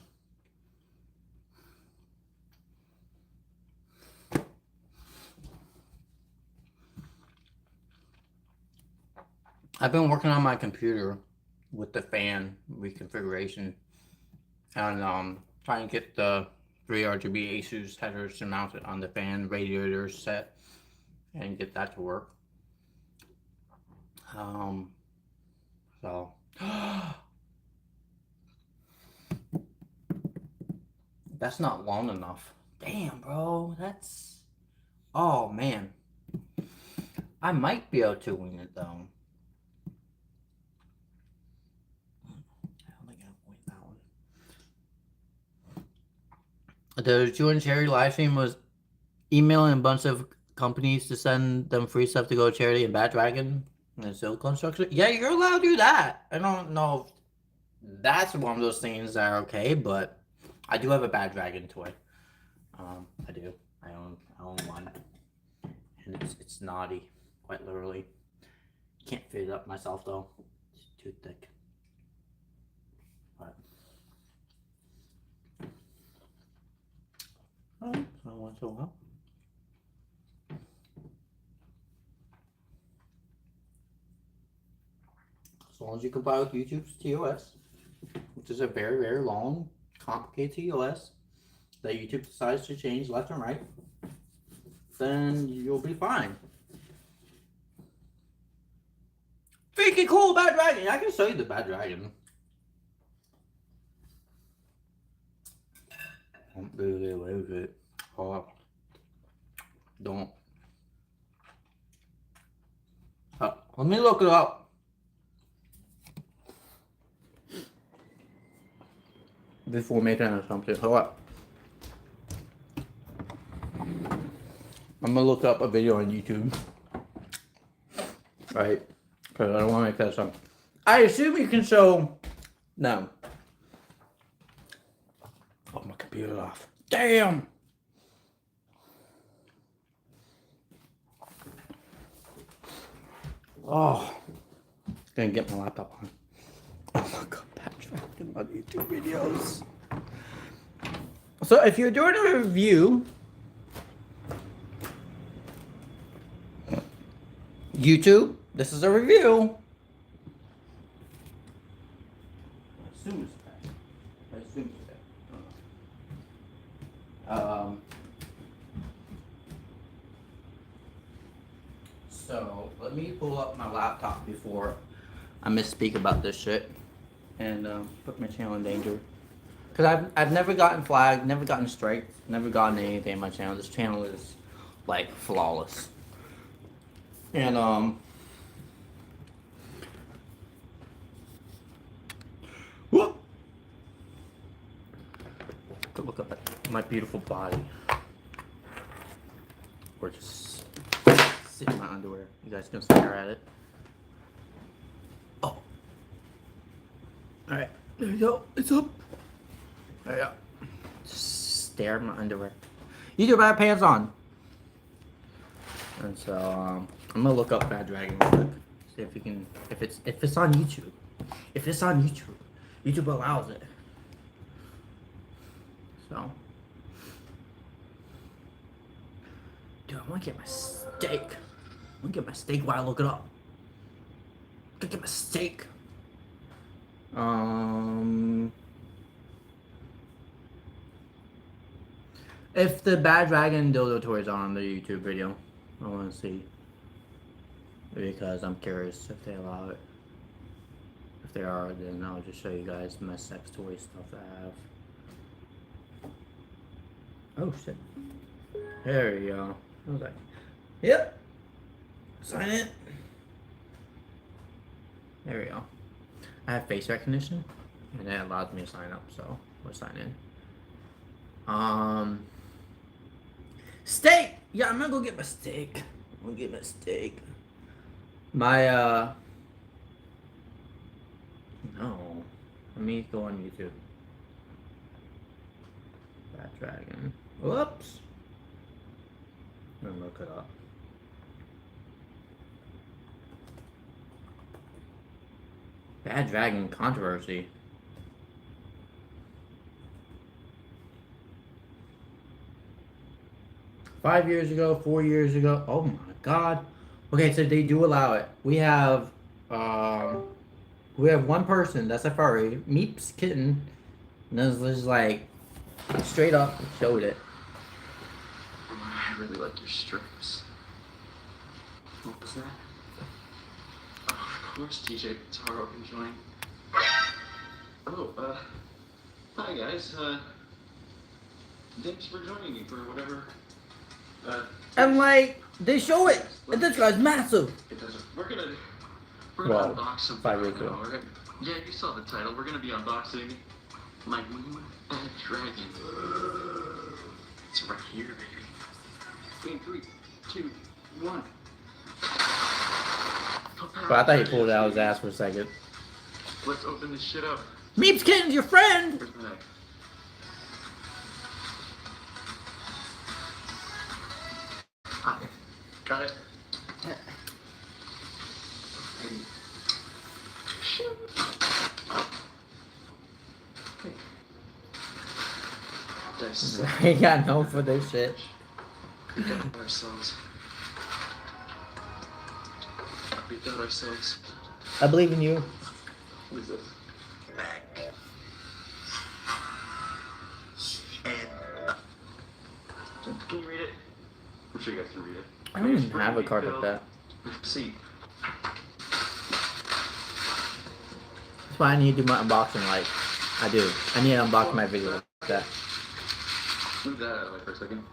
I've been working on my computer with the fan reconfiguration and trying to get the 3 RGB Asus headers to mount it on the fan radiator set and get that to work. So that's not long enough. Damn, bro, that's, oh man, I might be able to win it though. The Chew and Cherry live stream was emailing a bunch of companies to send them free stuff to go to charity and Bad Dragon and silicone structure. Yeah, you're allowed to do that. I don't know if that's one of those things that are okay, but I do have a Bad Dragon toy. I do. I own one, and it's naughty, quite literally. Can't fit it up myself though. It's too thick. But so once in a while. As long as you comply with YouTube's TOS, which is a very, very long, complicated TOS that YouTube decides to change left and right, then you'll be fine. Freaking cool Bad Dragon! I can show you the Bad Dragon. Don't really lose it. Oh, don't. Let me look it up. Before making an assumption. Hold up. I'm gonna look up a video on YouTube. Right? Because I don't want to make that assumption. I assume you can show. No. Oh, my computer's off. Damn! Oh. Gonna get my laptop on. Oh my god, Patrick in my YouTube videos. So if you're doing a review, YouTube, this is a review. I assume it's that. I assume it's that. So let me pull up my laptop before I misspeak about this shit and put my channel in danger. Cause I've never gotten flagged, never gotten striked, never gotten anything on my channel. This channel is like flawless. And whoop. To look up at my beautiful body. Or just sit in my underwear. You guys can stare at it. Oh. Alright, there you go. It's up. There you go. Just stare at my underwear. You do have pants on. And so I'm gonna look up Bad Dragon real quick. See if you can, if it's on YouTube. If it's on YouTube, YouTube allows it. So, dude, I wanna get my steak. I wanna get my steak while I look it up. I gotta get my steak. If the Bad Dragon dildo toys are on the YouTube video, I want to see, because I'm curious if they allow it. If they are, then I'll just show you guys my sex toy stuff that I have. Oh shit! There you go. I was like, yep. Sign it. There we go. I have face recognition, and it allows me to sign up, so we'll sign in. Steak! Yeah, I'm gonna go get my steak. I'm gonna get my steak. My no. Let me go on YouTube. Bad Dragon. Whoops. I'm gonna look it up. Bad Dragon controversy. Five years ago, 4 years ago. Oh my god. Okay, so they do allow it. We have one person that's a furry, Meeps Kitten, and this is like straight up showed it. I really like your stripes. What was that? Oh, of course, TJ Taro can join. Oh, hi guys. Thanks for joining me for whatever. And like they show it, and this guy's massive. It doesn't. We're gonna Well, unbox something 5 years right now, ago. right? Yeah, you saw the title. We're gonna be unboxing my new bad dragon. It's right here, baby. In 3, 2, 1. But I thought he pulled out his ass for a second. Let's open this shit up. Meeps Kitten's your friend. Where's the bag? Ah, got it. He got known for this shit. We got ourselves. We got ourselves. I believe in you. What is this? Can you read it? I'm sure you guys can read it. I don't even have a card like that. See. That's why I need to do my unboxing like I do. I need to unbox my video like that. Move that out of the way for a second.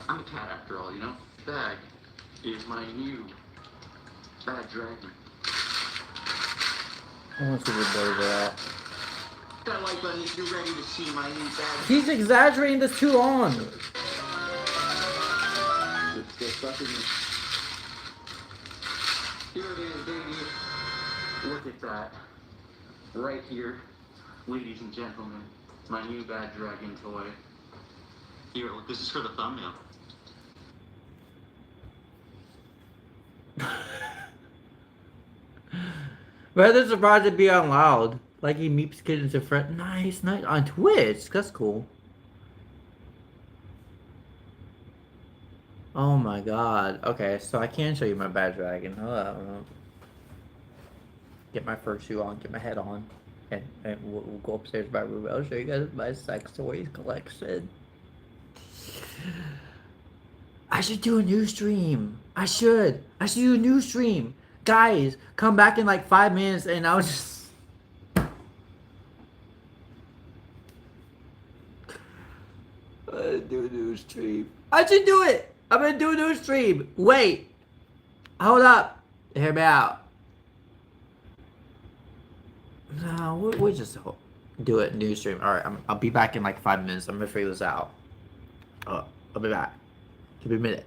I'm a cat after all, you know? Bag is my new bad dragon. I want to see the bird out. That like button if you're ready to see my new bad. He's exaggerating this too long. Let's get stuck in it. Here it is, baby. Look at that. Right here, ladies and gentlemen, my new bad dragon toy. Here, look, this is for the thumbnail. Rather surprised to be on loud. Like he Meeps Kitten's a friend. Nice, nice. On Twitch. That's cool. Oh my god. Okay, so I can show you my bad dragon. Hold on. Get my first shoe on, get my head on, and we'll go upstairs to my room. I'll show you guys my sex toys collection. I should do a new stream. I should do a new stream. Guys, come back in like 5 minutes and I'll just... do a new stream. I should do it. I'm gonna do a new stream. Wait. Hold up. Hear me out. No, we'll just do it new stream. Alright, I'll be back in like 5 minutes. I'm gonna figure this out. I'll be back. Give me a minute.